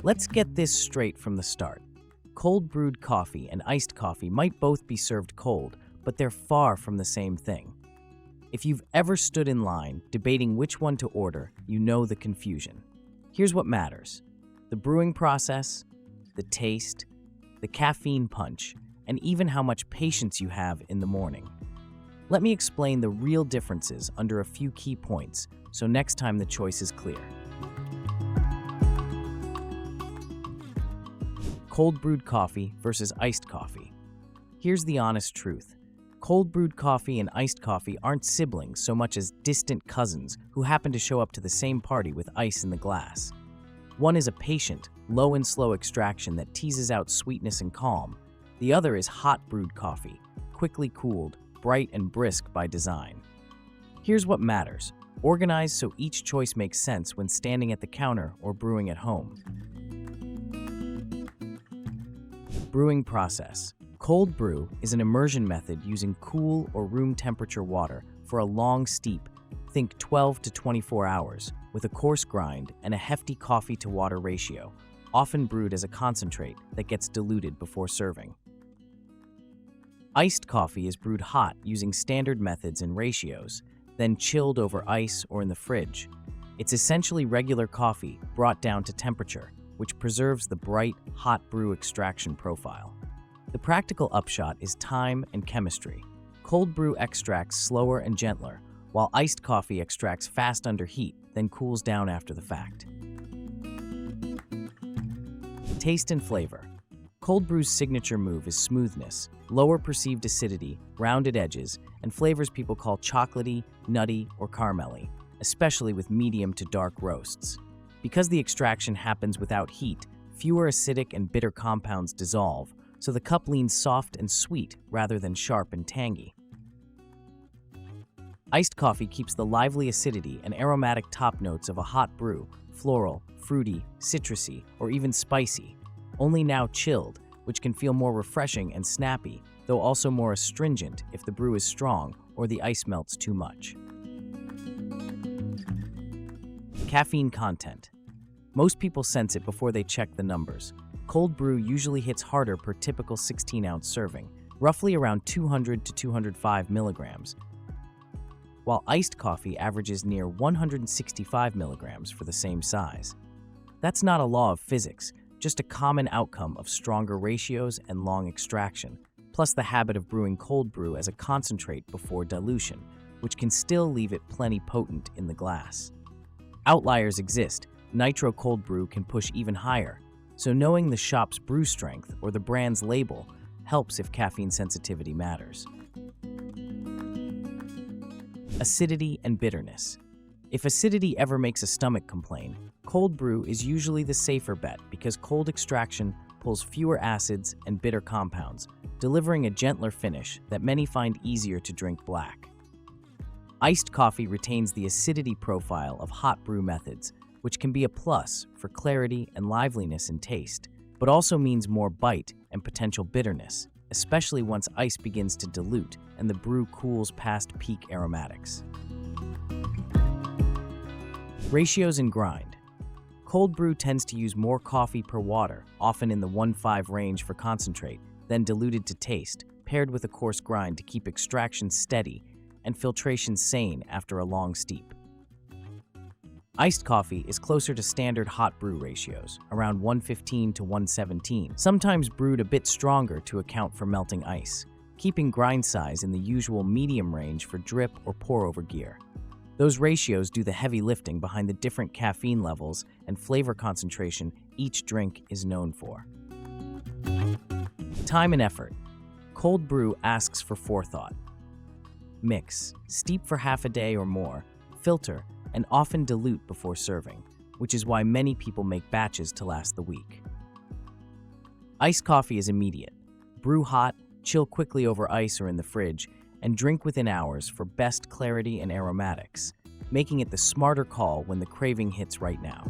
Let's get this straight from the start. Cold brewed coffee and iced coffee might both be served cold, but they're far from the same thing. If you've ever stood in line debating which one to order, you know the confusion. Here's what matters: the brewing process, the taste, the caffeine punch, and even how much patience you have in the morning. Let me explain the real differences under a few key points, so next time the choice is clear. Cold brewed coffee versus iced coffee. Here's the honest truth. Cold brewed coffee and iced coffee aren't siblings so much as distant cousins who happen to show up to the same party with ice in the glass. One is a patient, low and slow extraction that teases out sweetness and calm. The other is hot brewed coffee, quickly cooled, bright and brisk by design. Here's what matters: organize so each choice makes sense when standing at the counter or brewing at home. Brewing process. Cold brew is an immersion method using cool or room temperature water for a long steep, think 12 to 24 hours, with a coarse grind and a hefty coffee to water ratio, often brewed as a concentrate that gets diluted before serving. Iced coffee is brewed hot using standard methods and ratios, then chilled over ice or in the fridge. It's essentially regular coffee brought down to temperature, which preserves the bright, hot brew extraction profile. The practical upshot is time and chemistry. Cold brew extracts slower and gentler, while iced coffee extracts fast under heat, then cools down after the fact. Taste and flavor. Cold brew's signature move is smoothness, lower perceived acidity, rounded edges, and flavors people call chocolatey, nutty, or caramelly, especially with medium to dark roasts. Because the extraction happens without heat, fewer acidic and bitter compounds dissolve, so the cup leans soft and sweet rather than sharp and tangy. Iced coffee keeps the lively acidity and aromatic top notes of a hot brew, floral, fruity, citrusy, or even spicy, only now chilled, which can feel more refreshing and snappy, though also more astringent if the brew is strong or the ice melts too much. Caffeine content. Most people sense it before they check the numbers. Cold brew usually hits harder per typical 16-ounce serving, roughly around 200 to 205 milligrams, while iced coffee averages near 165 milligrams for the same size. That's not a law of physics, just a common outcome of stronger ratios and long extraction, plus the habit of brewing cold brew as a concentrate before dilution, which can still leave it plenty potent in the glass. Outliers exist. Nitro cold brew can push even higher, so knowing the shop's brew strength or the brand's label helps if caffeine sensitivity matters. Acidity and bitterness. If acidity ever makes a stomach complain, cold brew is usually the safer bet because cold extraction pulls fewer acids and bitter compounds, delivering a gentler finish that many find easier to drink black. Iced coffee retains the acidity profile of hot brew methods, which can be a plus for clarity and liveliness in taste, but also means more bite and potential bitterness, especially once ice begins to dilute and the brew cools past peak aromatics. Ratios and grind. Cold brew tends to use more coffee per water, often in the 1:5 range for concentrate, then diluted to taste, paired with a coarse grind to keep extraction steady and filtration sane after a long steep. Iced coffee is closer to standard hot brew ratios, around 115 to 117, sometimes brewed a bit stronger to account for melting ice, keeping grind size in the usual medium range for drip or pour-over gear. Those ratios do the heavy lifting behind the different caffeine levels and flavor concentration each drink is known for. Time and effort. Cold brew asks for forethought. Mix, steep for half a day or more, filter, and often dilute before serving, which is why many people make batches to last the week. Iced coffee is immediate. Brew hot, chill quickly over ice or in the fridge, and drink within hours for best clarity and aromatics, making it the smarter call when the craving hits right now.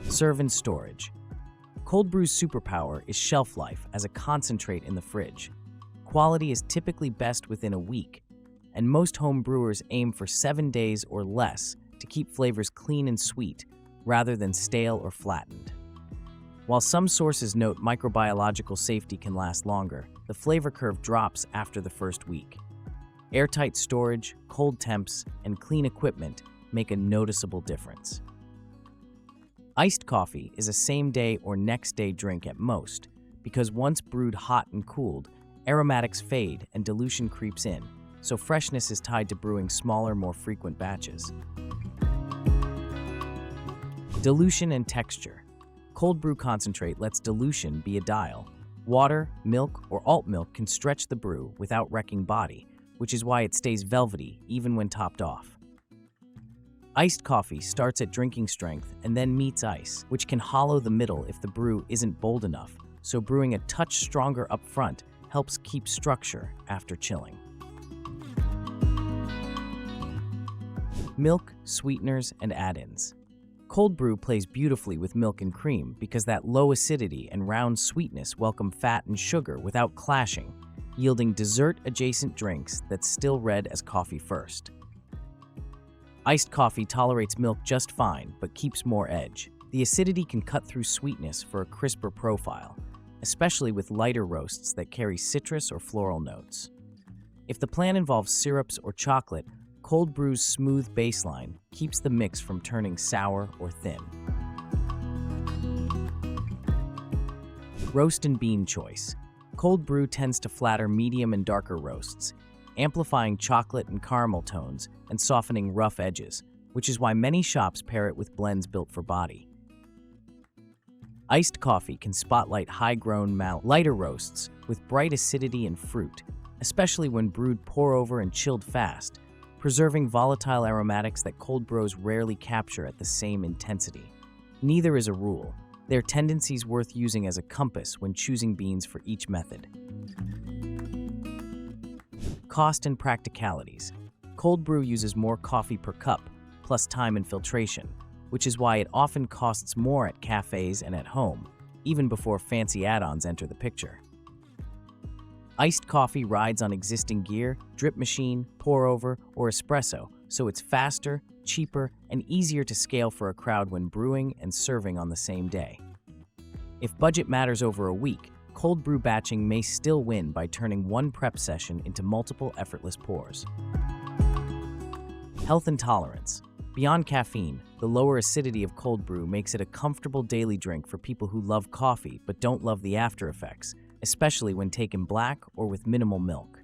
Serve and storage. Cold brew's superpower is shelf life as a concentrate in the fridge. Quality is typically best within a week, and most home brewers aim for 7 days or less to keep flavors clean and sweet, rather than stale or flattened. While some sources note microbiological safety can last longer, the flavor curve drops after the first week. Airtight storage, cold temps, and clean equipment make a noticeable difference. Iced coffee is a same-day or next-day drink at most, because once brewed hot and cooled, aromatics fade and dilution creeps in, so freshness is tied to brewing smaller, more frequent batches. Dilution and texture. Cold brew concentrate lets dilution be a dial. Water, milk, or alt milk can stretch the brew without wrecking body, which is why it stays velvety even when topped off. Iced coffee starts at drinking strength and then meets ice, which can hollow the middle if the brew isn't bold enough, so brewing a touch stronger up front helps keep structure after chilling. Milk, sweeteners, and add-ins. Cold brew plays beautifully with milk and cream because that low acidity and round sweetness welcome fat and sugar without clashing, yielding dessert-adjacent drinks that still read as coffee first. Iced coffee tolerates milk just fine, but keeps more edge. The acidity can cut through sweetness for a crisper profile, especially with lighter roasts that carry citrus or floral notes. If the plan involves syrups or chocolate, cold brew's smooth baseline keeps the mix from turning sour or thin. Roast and bean choice. Cold brew tends to flatter medium and darker roasts, amplifying chocolate and caramel tones and softening rough edges, which is why many shops pair it with blends built for body. Iced coffee can spotlight high-grown, lighter roasts with bright acidity and fruit, especially when brewed pour-over and chilled fast, preserving volatile aromatics that cold brews rarely capture at the same intensity. Neither is a rule. They're tendencies worth using as a compass when choosing beans for each method. Cost and practicalities. Cold brew uses more coffee per cup, plus time and filtration, which is why it often costs more at cafes and at home, even before fancy add-ons enter the picture. Iced coffee rides on existing gear, drip machine, pour-over, or espresso, so it's faster, cheaper, and easier to scale for a crowd when brewing and serving on the same day. If budget matters over a week, cold brew batching may still win by turning one prep session into multiple effortless pours. Health and tolerance. Beyond caffeine, the lower acidity of cold brew makes it a comfortable daily drink for people who love coffee but don't love the after effects, especially when taken black or with minimal milk.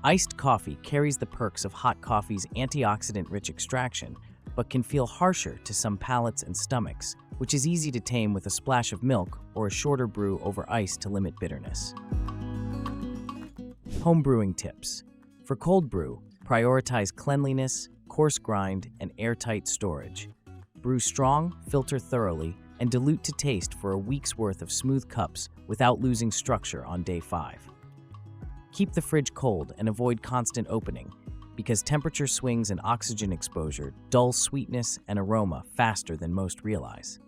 Iced coffee carries the perks of hot coffee's antioxidant-rich extraction, but can feel harsher to some palates and stomachs, which is easy to tame with a splash of milk or a shorter brew over ice to limit bitterness. Home brewing tips. For cold brew, prioritize cleanliness, coarse grind, and airtight storage. Brew strong, filter thoroughly, and dilute to taste for a week's worth of smooth cups without losing structure on day 5. Keep the fridge cold and avoid constant opening, because temperature swings and oxygen exposure dull sweetness and aroma faster than most realize.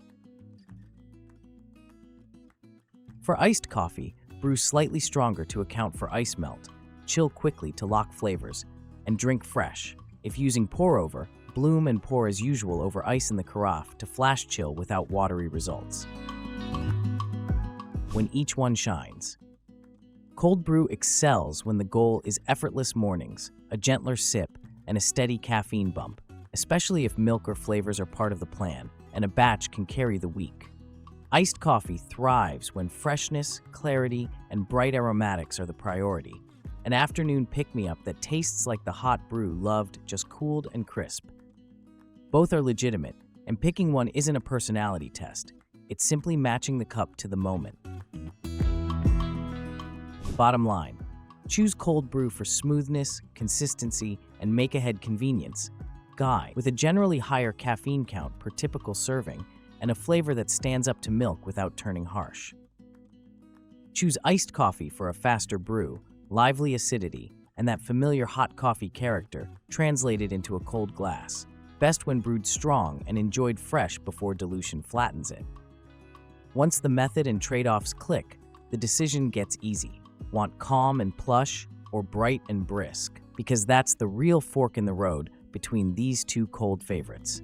For iced coffee, brew slightly stronger to account for ice melt, chill quickly to lock flavors, and drink fresh. If using pour-over, bloom and pour as usual over ice in the carafe to flash chill without watery results. When each one shines. Cold brew excels when the goal is effortless mornings, a gentler sip, and a steady caffeine bump, especially if milk or flavors are part of the plan, and a batch can carry the week. Iced coffee thrives when freshness, clarity, and bright aromatics are the priority, an afternoon pick-me-up that tastes like the hot brew loved, just cooled and crisp. Both are legitimate, and picking one isn't a personality test. It's simply matching the cup to the moment. Bottom line, choose cold brew for smoothness, consistency, and make-ahead convenience. Guy, with a generally higher caffeine count per typical serving and a flavor that stands up to milk without turning harsh. Choose iced coffee for a faster brew, lively acidity, and that familiar hot coffee character translated into a cold glass. Best when brewed strong and enjoyed fresh before dilution flattens it. Once the method and trade-offs click, the decision gets easy. Want calm and plush or bright and brisk? Because that's the real fork in the road between these two cold favorites.